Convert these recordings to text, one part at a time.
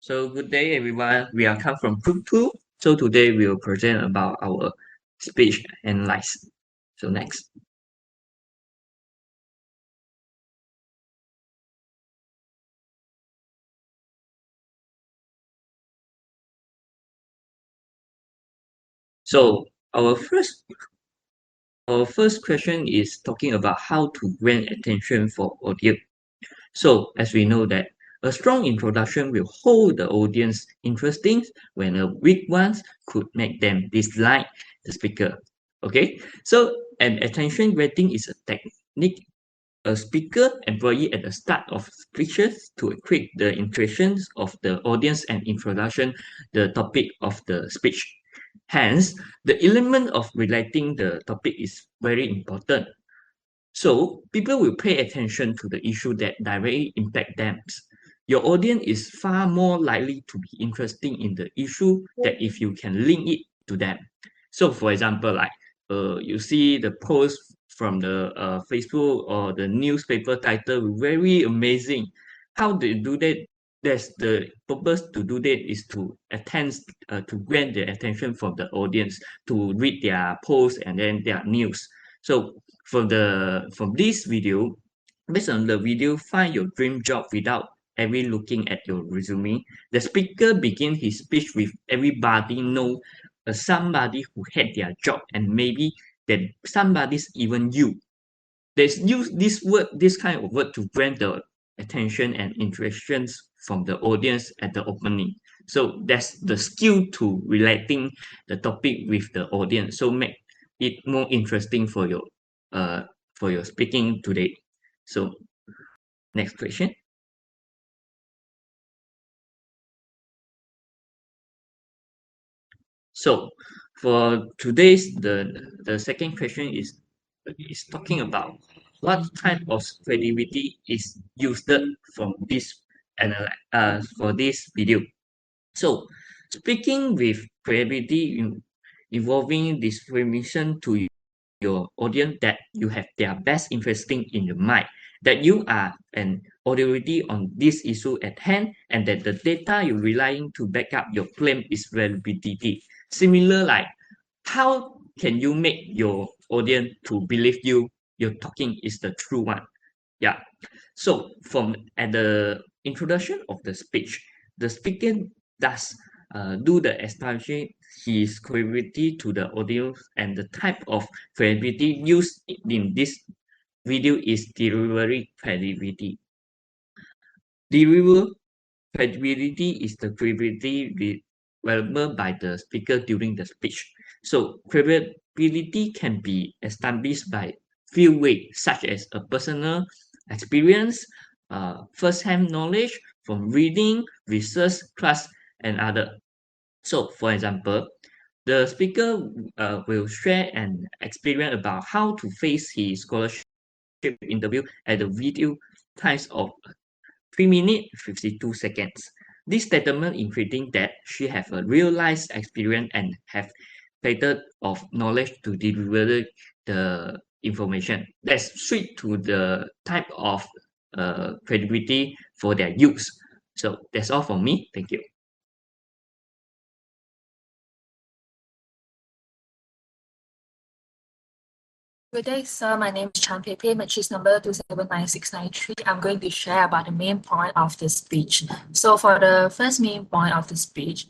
So good day everyone. We are come from Group 2. So today we will present about our speech analysis. So next. So our first question is talking about how to grant attention for audience. So as we know that a strong introduction will hold the audience interesting when a weak one could make them dislike the speaker. Okay, so an attention grating is a technique a speaker employee at the start of speeches to equip the impressions of the audience and introduction the topic of the speech. Hence, the element of relating the topic is very important. So people will pay attention to the issue that directly impact them. Your audience is far more likely to be interested in the issue that if you can link it to them. So for example, like you see the post from the Facebook or the newspaper title, very amazing. How they do that? That's the purpose to do that is to to grant the attention from the audience to read their post and then their news. So from this video, based on the video, find your dream job without ever looking at your resume. The speaker begin his speech with everybody know somebody who had their job and maybe that somebody's even you. There's use this kind of word to grant the attention and interactions from the audience at the opening. So that's the skill to relating the topic with the audience. So make it more interesting uh for your speaking today. So next question. So for today's the second question is talking about what type of creativity is used from this for this video. So speaking with creativity involving discrimination to your audience that you have their best interesting in your mind, that you are an authority on this issue at hand, and that the data you're relying to back up your claim is validity. Similar like how can you make your audience to believe you're talking is the true one? Yeah. So from at the introduction of the speech, the speaker does do the establishing his credibility to the audience, and the type of credibility used in this video is delivery credibility. Delivery credibility is the credibility developed by the speaker during the speech. So credibility can be established by few ways, such as a personal experience, first-hand knowledge from reading, research, class, and other. So, for example, the speaker will share an experience about how to face his scholarship interview at the video times of 3 minutes 52 seconds. This statement indicating that she have a real life experience and have better of knowledge to deliver the information. That's sweet to the type of credibility for their use. So that's all for me. Thank you. Good day, sir. My name is Chan Pei Pei, matrix number 2799693. I'm going to share about the main point of the speech. So for the first main point of the speech,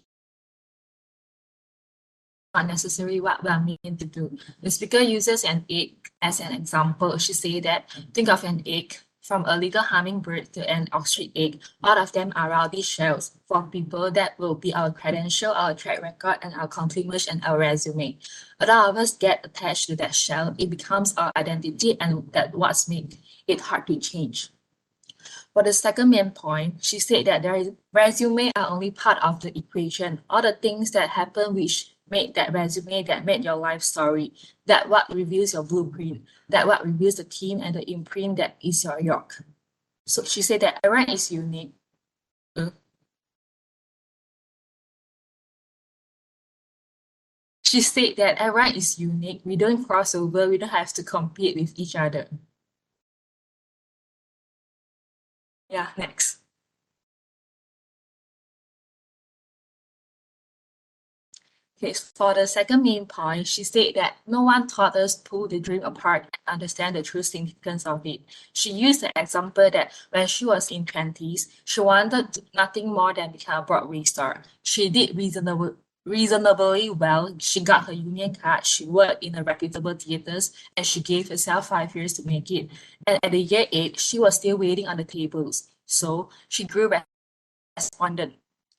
not necessary what we are meant to do. The speaker uses an egg as an example. She say that, think of an egg. From a little hummingbird to an ostrich egg, all of them are rowdy shells. For people, that will be our credential, our track record, and our accomplishment and our resume. A lot of us get attached to that shell. It becomes our identity, and that's what's make it hard to change. For the second main point, she said that resume are only part of the equation. All the things that happen which made that resume, that made your life story, that what reveals your blueprint, that what reveals the team and the imprint that is your York. So she said that everyone is unique. She said that everyone is unique. We don't cross over. We don't have to compete with each other. Yeah, next. Okay, for the second main point, she said that no one taught us to pull the dream apart and understand the true significance of it. She used the example that when she was in 20s, she wanted nothing more than become a Broadway star. She did reasonably well. She got her union card, she worked in a reputable theaters, and she gave herself 5 years to make it. And at the year 8, she was still waiting on the tables. So she grew despondent.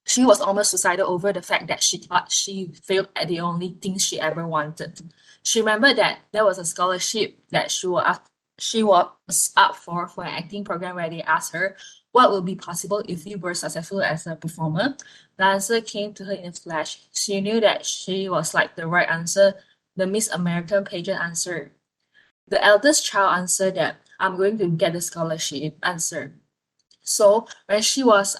She was almost suicidal over the fact that she thought she failed at the only thing she ever wanted. She remembered that there was a scholarship that she was up for an acting program where they asked her what would be possible if you were successful as a performer. The answer came to her in a flash. She knew that she was like the right answer, the Miss American pageant answer. The eldest child answered that I'm going to get the scholarship answer. So when she was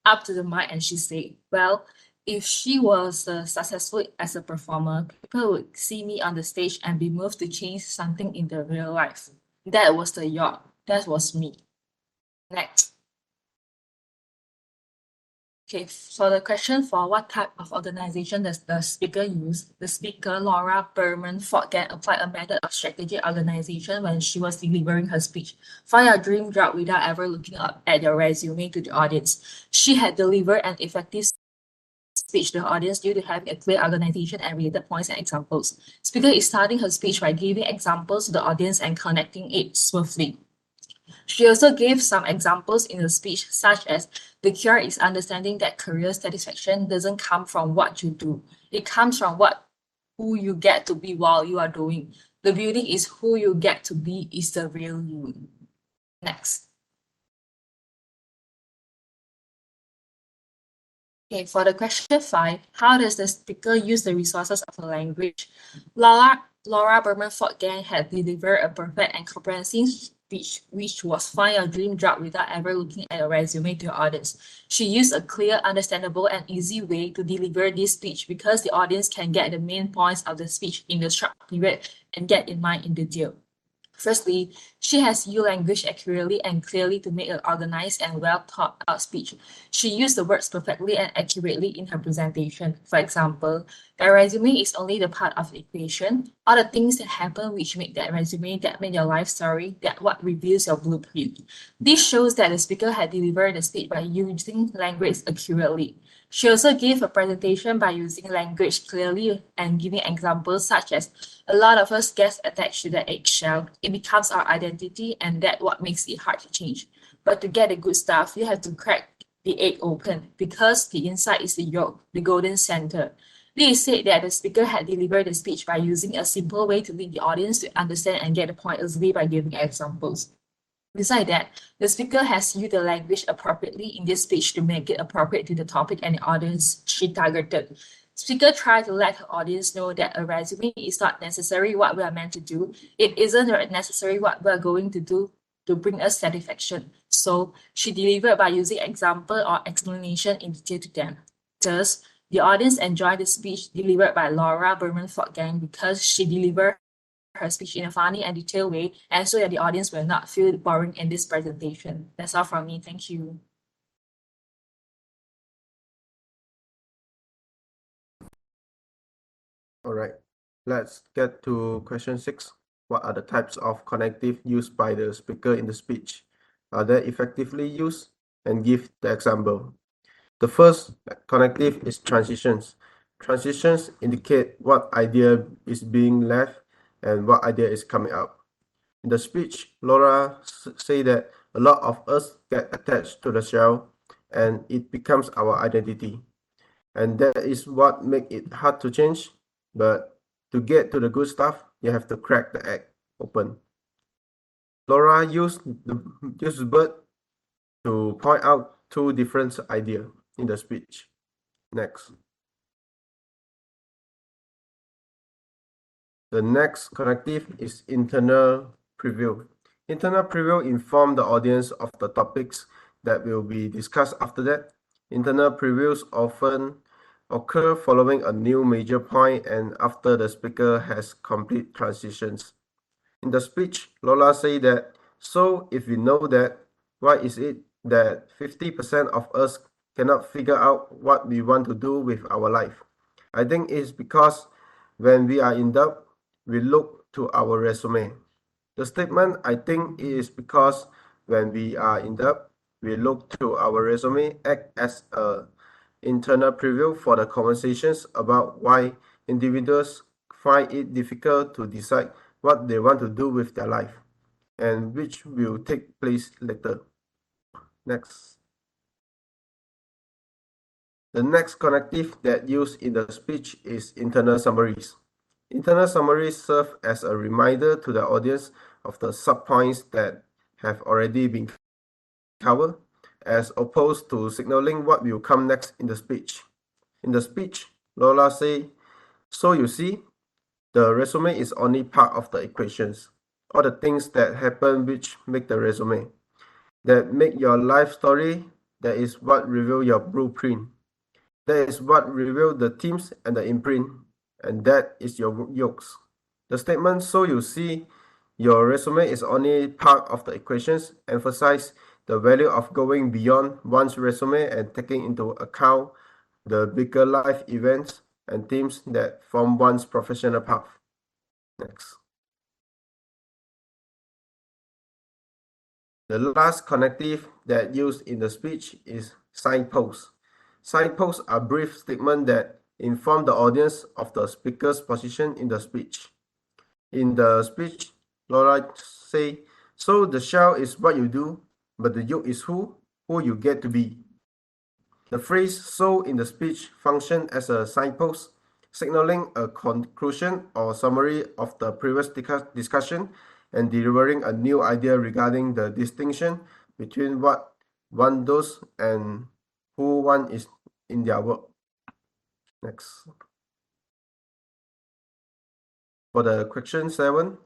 up to the mic and she said, well, if she was successful as a performer, people would see me on the stage and be moved to change something in their real life. That was the yacht. That was me. Next. Okay, so the question for what type of organization does the speaker use? The speaker, Laura Berman Fortgang, applied a method of strategic organization when she was delivering her speech. Find your dream job without ever looking up at your resume to the audience. She had delivered an effective speech to the audience due to having a clear organization and related points and examples. Speaker is starting her speech by giving examples to the audience and connecting it smoothly. She also gave some examples in the speech, such as the cure is understanding that career satisfaction doesn't come from what you do. It comes from who you get to be while you are doing. The beauty is who you get to be is the real you. Next. Okay, for the question 5, how does the speaker use the resources of the language? Laura Berman Fortgang had delivered a perfect and comprehensive speech, which was find your dream job without ever looking at a resume to your audience. She used a clear, understandable, and easy way to deliver this speech because the audience can get the main points of the speech in the short period and get in mind in detail. Firstly, she has used language accurately and clearly to make an organized and well thought out speech. She used the words perfectly and accurately in her presentation. For example, the resume is only the part of the equation. All the things that happen which make that resume, that make your life story, that what reveals your blueprint. This shows that the speaker had delivered the speech by using language accurately. She also gave a presentation by using language clearly and giving examples such as a lot of us get attached to the eggshell. It becomes our identity and that's what makes it hard to change. But to get the good stuff, you have to crack the egg open because the inside is the yolk, the golden center. Lee said that the speaker had delivered the speech by using a simple way to lead the audience to understand and get the point easily by giving examples. Besides that, the speaker has used the language appropriately in this speech to make it appropriate to the topic and the audience she targeted. Speaker tried to let her audience know that a resume is not necessarily what we are meant to do. It isn't necessarily what we are going to do to bring us satisfaction. So she delivered by using example or explanation in detail to them. Thus, the audience enjoyed the speech delivered by Laura Berman Fortgang because she delivered her speech in a funny and detailed way, and so that the audience will not feel boring in this presentation. That's all from me. Thank you. All right, let's get to question 6. What are the types of connective used by the speaker in the speech? Are they effectively used? And give the example. The first connective is transitions. Transitions indicate what idea is being left and what idea is coming up. In the speech, Laura said that a lot of us get attached to the shell and it becomes our identity. And that is what makes it hard to change. But to get to the good stuff, you have to crack the egg open. Laura used the bird to point out 2 different ideas in the speech. Next. The next connective is internal preview. Internal preview informs the audience of the topics that will be discussed after that. Internal previews often occur following a new major point and after the speaker has complete transitions. In the speech, Lola said that, so if we know that, why is it that 50% of us cannot figure out what we want to do with our life? I think it's because when we are in doubt, we look to our resume. The statement, I think it is because when we are in doubt, we look to our resume, act as a internal preview for the conversations about why individuals find it difficult to decide what they want to do with their life, and which will take place later. Next. The next connective that used in the speech is internal summaries. Internal summaries serve as a reminder to the audience of the subpoints that have already been covered, as opposed to signaling what will come next in the speech. In the speech, Lola said, "So you see, the resume is only part of the equations, all the things that happen which make the resume, that make your life story, that is what reveal your blueprint. That is what reveal the teams and the imprint, and that is your yokes." The statement, "So you see, your resume is only part of the equations," emphasize the value of going beyond one's resume and taking into account the bigger life events and themes that form one's professional path. Next. The last connective that used in the speech is signposts. Signposts are brief statements that inform the audience of the speaker's position in the speech. In the speech, Laura say, "So the shell is what you do, but the yoke is who you get to be." The phrase "so" in the speech functions as a signpost, signaling a conclusion or summary of the previous discussion and delivering a new idea regarding the distinction between what one does and who one is in their work. Next. For the question 7,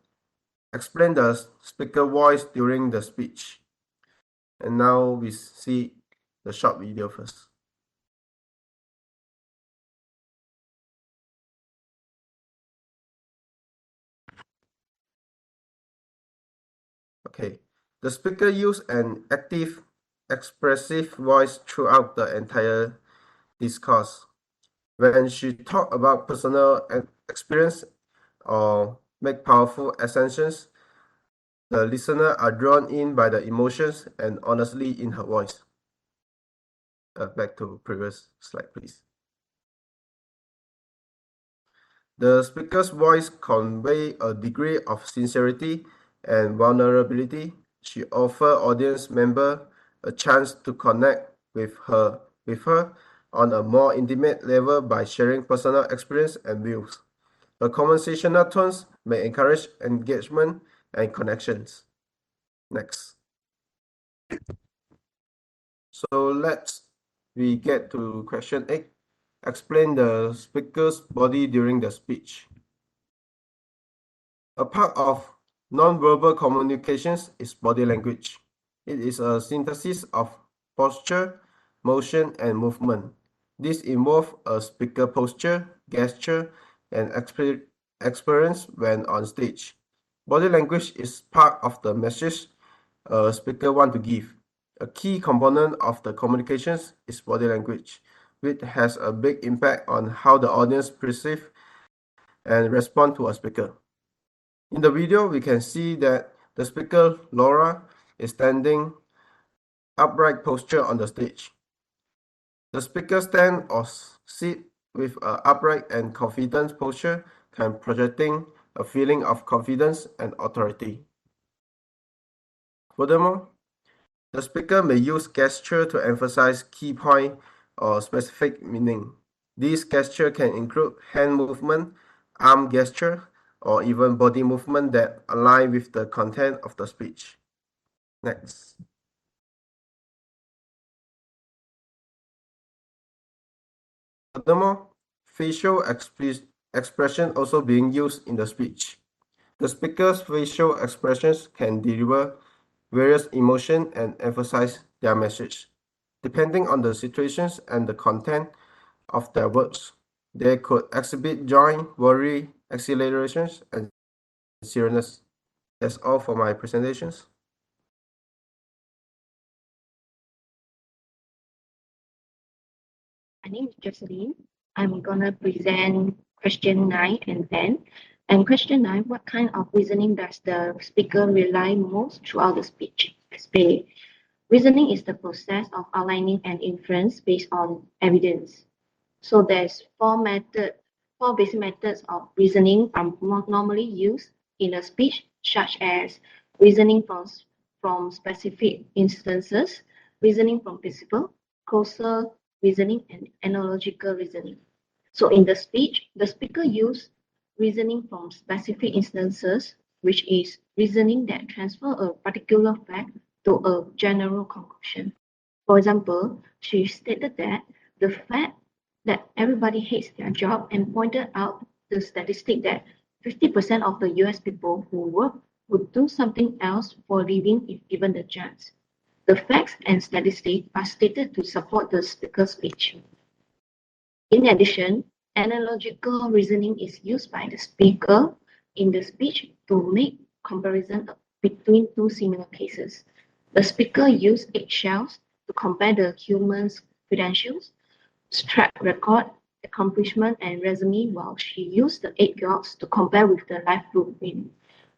explain the speaker voice during the speech. And now we see the short video first. Okay, the speaker used an active, expressive voice throughout the entire discourse. When she talked about personal experience or make powerful assertions, the listener are drawn in by the emotions and honestly in her voice. Back to previous slide, please. The speaker's voice convey a degree of sincerity and vulnerability. She offer audience member a chance to connect with her on a more intimate level by sharing personal experience and views. Her conversational tones may encourage engagement and connections. Next. So we get to question 8. Explain the speaker's body during the speech. A part of nonverbal communications is body language. It is a synthesis of posture, motion, and movement. This involves a speaker posture, gesture, and experience when on stage. Body language is part of the message a speaker wants to give. A key component of the communications is body language, which has a big impact on how the audience perceive and respond to a speaker. In the video, we can see that the speaker, Laura, is standing upright posture on the stage. The speaker stand or sit with an upright and confident posture can projecting a feeling of confidence and authority. Furthermore, the speaker may use gesture to emphasize key point or specific meaning. These gesture can include hand movement, arm gesture, or even body movement that align with the content of the speech. Next. Furthermore, facial expression also being used in the speech. The speaker's facial expressions can deliver various emotions and emphasize their message. Depending on the situations and the content of their words, they could exhibit joy, worry, accelerations, and seriousness. That's all for my presentations. My name is Jocelyn. I'm gonna present question 9 and 10. And question 9, what kind of reasoning does the speaker rely most throughout the speech? Explain. Reasoning is the process of outlining an inference based on evidence. So there's four basic methods of reasoning normally used in a speech, such as reasoning from specific instances, reasoning from principle, causal reasoning, and analogical reasoning. So in the speech, the speaker uses reasoning from specific instances, which is reasoning that transfer a particular fact to a general conclusion. For example, she stated that the fact that everybody hates their job and pointed out the statistic that 50% of the US people who work would do something else for a living if given the chance. The facts and statistics are stated to support the speaker's speech. In addition, analogical reasoning is used by the speaker in the speech to make comparison between two similar cases. The speaker used eggshells to compare the human's credentials, track record, accomplishment, and resume, while she used the egg yolks to compare with the life blueprint.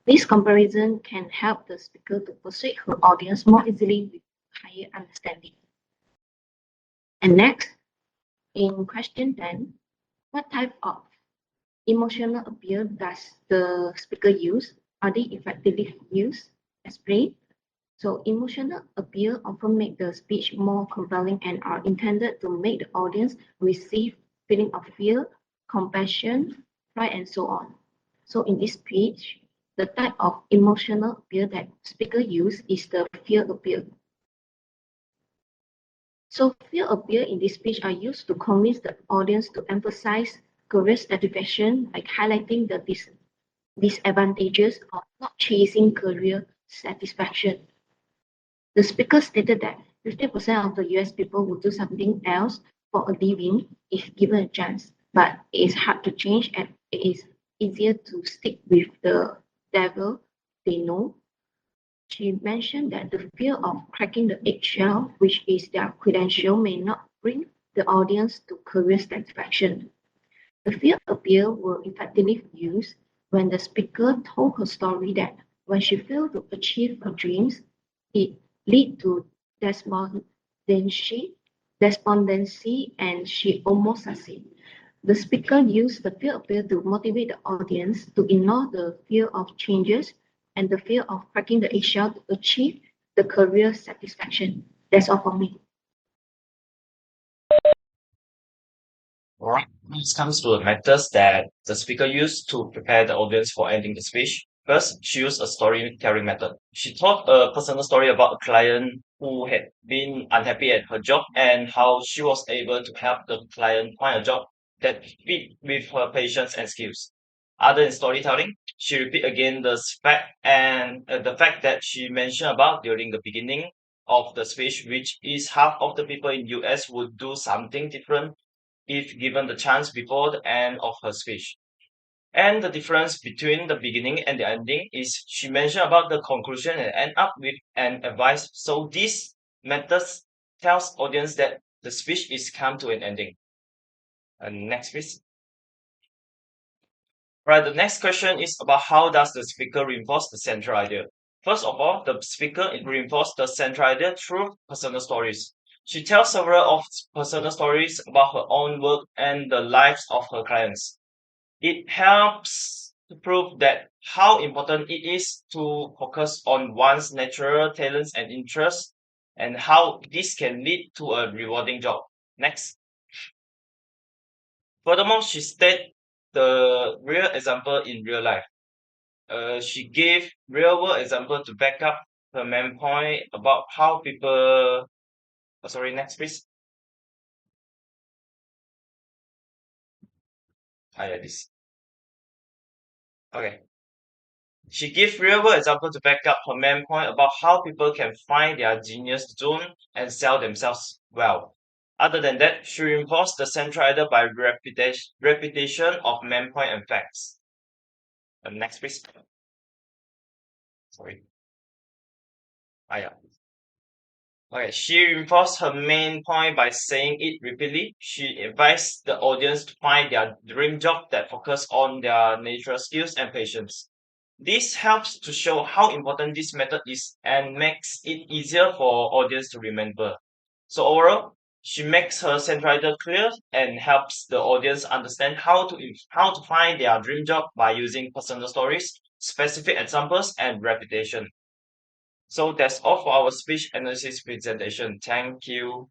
This comparison can help the speaker to persuade her audience more easily with higher understanding. And next, in question 10, what type of emotional appeal does the speaker use? Are they effectively used? Explain. So emotional appeal often make the speech more compelling and are intended to make the audience receive feeling of fear, compassion, pride, and so on. So in this speech, the type of emotional appeal that speaker use is the fear appeal. So fear appeal in this speech are used to convince the audience to emphasize career satisfaction by highlighting the disadvantages of not chasing career satisfaction. The speaker stated that 50% of the US people would do something else for a living if given a chance, but it is hard to change and it is easier to stick with the devil they know. She mentioned that the fear of cracking the eggshell, which is their credential, may not bring the audience to career satisfaction. The fear appeal were effectively used when the speaker told her story that when she failed to achieve her dreams, it led to despondency, and she almost succeeded. The speaker used the fear appeal to motivate the audience to ignore the fear of changes and the fear of cracking the eggshell to achieve the career satisfaction. That's all for me. Alright, this comes to the methods that the speaker used to prepare the audience for ending the speech. First, she used a storytelling method. She told a personal story about a client who had been unhappy at her job and how she was able to help the client find a job that fit with her patience and skills. Other than storytelling, she repeat again the fact that she mentioned about during the beginning of the speech, which is half of the people in US would do something different if given the chance before the end of her speech. And the difference between the beginning and the ending is she mentioned about the conclusion and end up with an advice. So this method tells audience that the speech is come to an ending. And next please. Right, the next question is about how does the speaker reinforce the central idea. First of all, the speaker reinforces the central idea through personal stories. She tells several of personal stories about her own work and the lives of her clients. It helps to prove that how important it is to focus on one's natural talents and interests and how this can lead to a rewarding job. Next. Furthermore, she stated the real example in real life. She gave real world example to back up her main point about how people. Sorry, next please. Yeah, this. Okay. She gave real world example to back up her main point about how people can find their genius zone and sell themselves well. Other than that, she reinforced the central idea by repetition of main point and facts. Next please. Sorry. Yeah. Okay, she reinforced her main point by saying it repeatedly. She advised the audience to find their dream job that focus on their natural skills and patience. This helps to show how important this method is and makes it easier for audience to remember. So overall, she makes her central idea clear and helps the audience understand how to find their dream job by using personal stories, specific examples, and repetition. So that's all for our speech analysis presentation. Thank you.